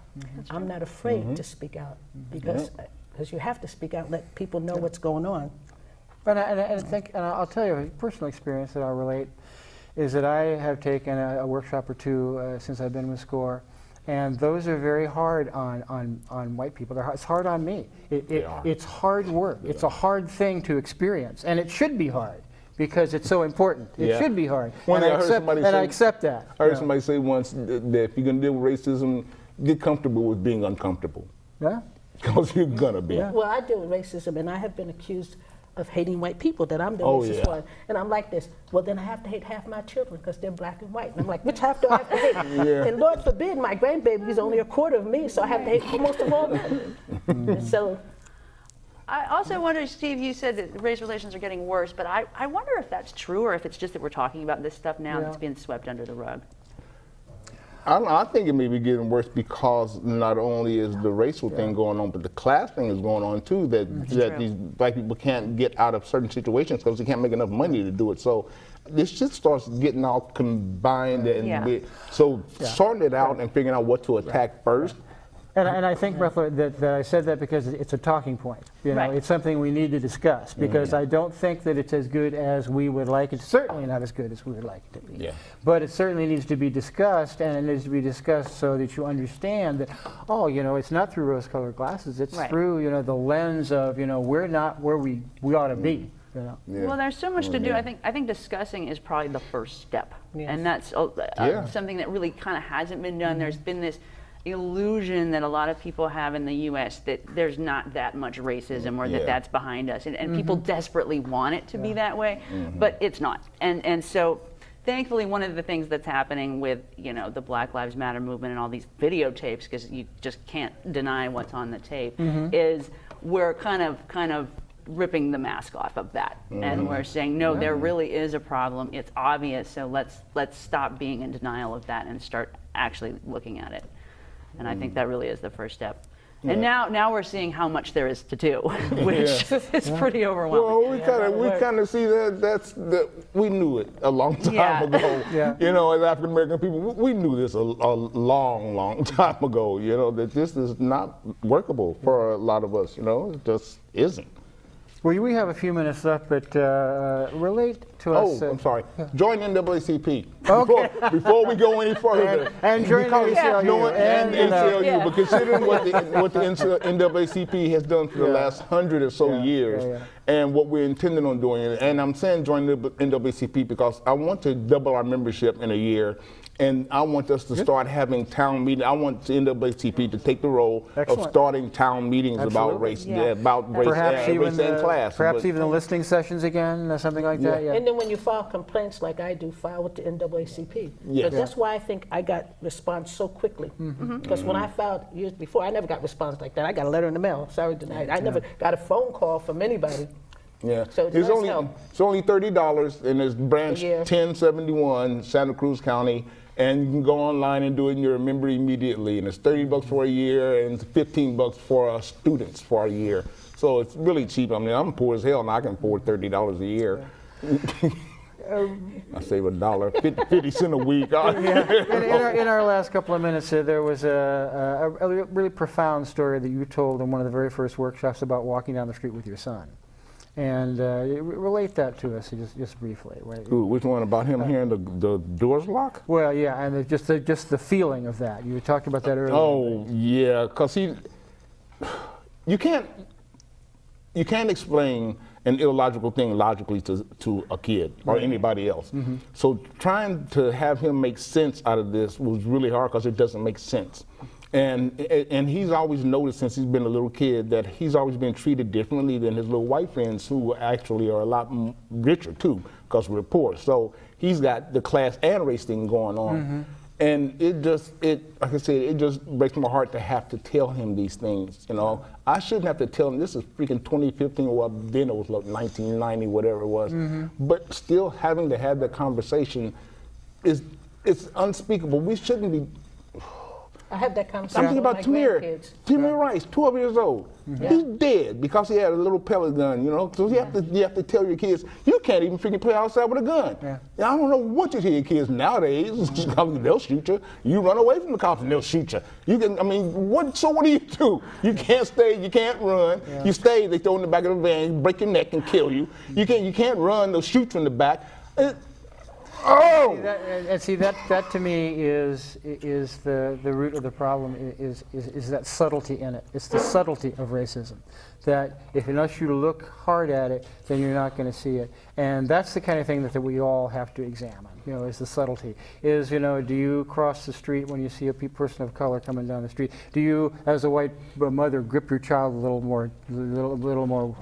I'm not afraid to speak out because you have to speak out and let people know what's going on. And I think, and I'll tell you a personal experience that I'll relate, is that I have taken a workshop or two since I've been with SCORE. And those are very hard on white people. It's hard on me. It's hard work. It's a hard thing to experience, and it should be hard because it's so important. It should be hard. And I accept that. I heard somebody say once that if you're going to deal with racism, get comfortable with being uncomfortable. Yeah. Because you're going to be. Yeah. Well, I deal with racism, and I have been accused of hating white people, that I'm the racist one. And I'm like this, well, then I have to hate half my children because they're black and white. And I'm like, which half do I have to hate? And Lord forbid, my grandbaby is only a quarter of me, so I have to hate most of all them. And so I also wonder, Steve, you said that race relations are getting worse, but I wonder if that's true or if it's just that we're talking about this stuff now that's being swept under the rug. I don't know, I think it may be getting worse because not only is the racial thing going on, but the class thing is going on too, that these black people can't get out of certain situations because they can't make enough money to do it. So this shit starts getting all combined and sorting it out and figuring out what to attack first. And I think, Mithrell, that I said that because it's a talking point. You know, it's something we need to discuss because I don't think that it's as good as we would like it. Certainly not as good as we would like it to be. Yeah. But it certainly needs to be discussed, and it needs to be discussed so that you understand that, oh, you know, it's not through rose-colored glasses. It's through, you know, the lens of, you know, we're not where we ought to be. You know? Well, there's so much to do. I think discussing is probably the first step, and that's something that really kind of hasn't been done. There's been this illusion that a lot of people have in the U.S. that there's not that much racism or that that's behind us, and people desperately want it to be that way, but it's not. And so thankfully one of the things that's happening with, you know, the Black Lives Matter movement and all these videotapes, because you just can't deny what's on the tape, is we're kind of ripping the mask off of that, and we're saying no, there really is a problem, it's obvious, so let's stop being in denial of that and start actually looking at it. And I think that really is the first step. And now we're seeing how much there is to do, which is pretty overwhelming. Well, we kind of see that we knew it a long time ago. You know, as African American people, we knew this a long time ago. You know, that this is not workable for a lot of us. You know, it just isn't. Well, we have a few minutes left, but relate to us. Oh, I'm sorry. Join NAACP. Okay. Before we go any further. And join the ACLU. And ACLU. But considering what the NAACP has done for the last 100 or so years, and what we're intending on doing, and I'm saying join the NAACP because I want to double our membership in a year. And I want us to start having town meetings. I want the NAACP to take the role of starting town meetings about race, about race, race and class. Perhaps even the listening sessions again, something like that. Yeah. And then when you file complaints like I do, file with the NAACP. But that's why I think I got response so quickly. Because when I filed years before, I never got response like that. I got a letter in the mail. Sorry, denied. I never got a phone call from anybody. Yeah, so it's only $30, and it's branch 1071, Santa Cruz County. And you can go online and do it, and you're a member immediately. And it's $30 for a year, and it's $15 for students for a year. So it's really cheap. I mean, I'm poor as hell, and I can afford $30 a year. I save $1, 50 cents a week. In our last couple of minutes, there was a really profound story that you told in one of the very first workshops about walking down the street with your son. And relate that to us just briefly. Ooh, which one, about him hearing the doors lock? Well, yeah, and just the feeling of that. You talked about that earlier. Oh, yeah, because you can't explain an illogical thing logically to a kid or anybody else. So trying to have him make sense out of this was really hard because it doesn't make sense. And he's always noticed since he's been a little kid that he's always been treated differently than his little white friends who actually are a lot richer too because we're poor. So he's got the class and race thing going on. And like I said, it just breaks my heart to have to tell him these things, you know. I shouldn't have to tell him, this is freaking 2015 or then it was like 1990, whatever it was. But still having to have that conversation it's unspeakable. We shouldn't be. I had that conversation I'm thinking about Tamir Rice, 12 years old. He's dead because he had a little pellet gun, you know. So you have to tell your kids, you can't even freaking play outside with a gun. I don't know what you tell your kids nowadays. They'll shoot you. You run away from the cops and they'll shoot you. What do you do? You can't stay, you can't run. You stay, they throw in the back of the van, break your neck and kill you. You can't run, they'll shoot you in the back. See, that to me is the root of the problem is that subtlety in it. It's the subtlety of racism. That unless you look hard at it, then you're not going to see it. And that's the kind of thing that we all have to examine, you know, is the subtlety. Is, you know, do you cross the street when you see a person of color coming down the street? Do you, as a white mother, grip your child a little more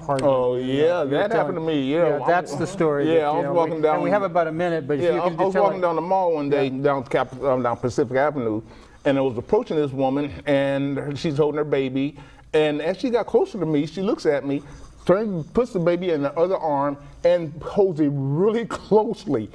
hard? Oh, yeah, that happened to me, yeah. That's the story. Yeah, I was walking down. And we have about a minute, but if you can I was walking down the mall one day, down Pacific Avenue, and I was approaching this woman, and she's holding her baby, And as she got closer to me, she looks at me, puts the baby in the other arm, and holds it really closely.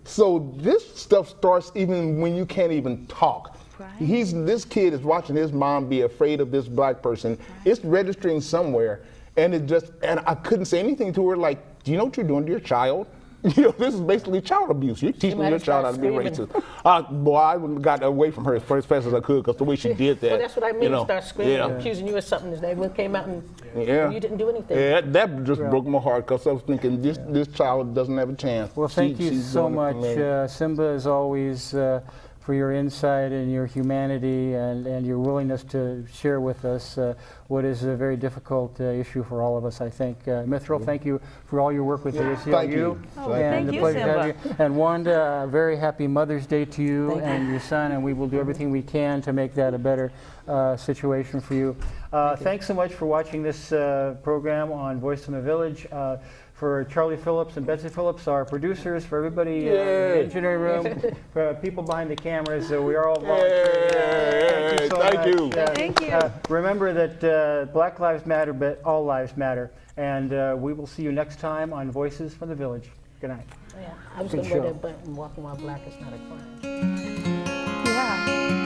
So this stuff starts even when you can't even talk. Right. This kid is watching his mom be afraid of this black person. Right. It's registering somewhere, and and I couldn't say anything to her like, do you know what you're doing to your child? You know, this is basically child abuse. You're teaching your child how to be racist. Boy, I got away from her as fast as I could because the way she did that. Well, that's what I mean. You know, Start screaming, yeah. accusing you of something. They came out and you didn't do anything. Yeah, that just broke my heart because I was thinking this child doesn't have a chance. Well, thank you She's so going to much, Simba, as always, for your insight and your humanity and your willingness to share with us what is a very difficult issue for all of us, I think. Mithrell, thank you for all your work with the ACLU. Thank you. Oh, And thank the you, pleasure to have Simba. you. And Wanda, a very happy Mother's Day to you Thank and your son, and we will do everything we can to make that a better situation for you. Thanks so much for watching this program on Voice from the Village. For Charlie Phillips and Betsy Phillips, our producers, for everybody in the engineering room, for people behind the cameras, we are all volunteering. Thank you so much. Thank you. Thank you. Remember that Black Lives Matter, but all lives matter. And we will see you next time on Voices from the Village. Good night. Yeah, I was going to Good wear show. that button, walking while black is not a crime. Yeah.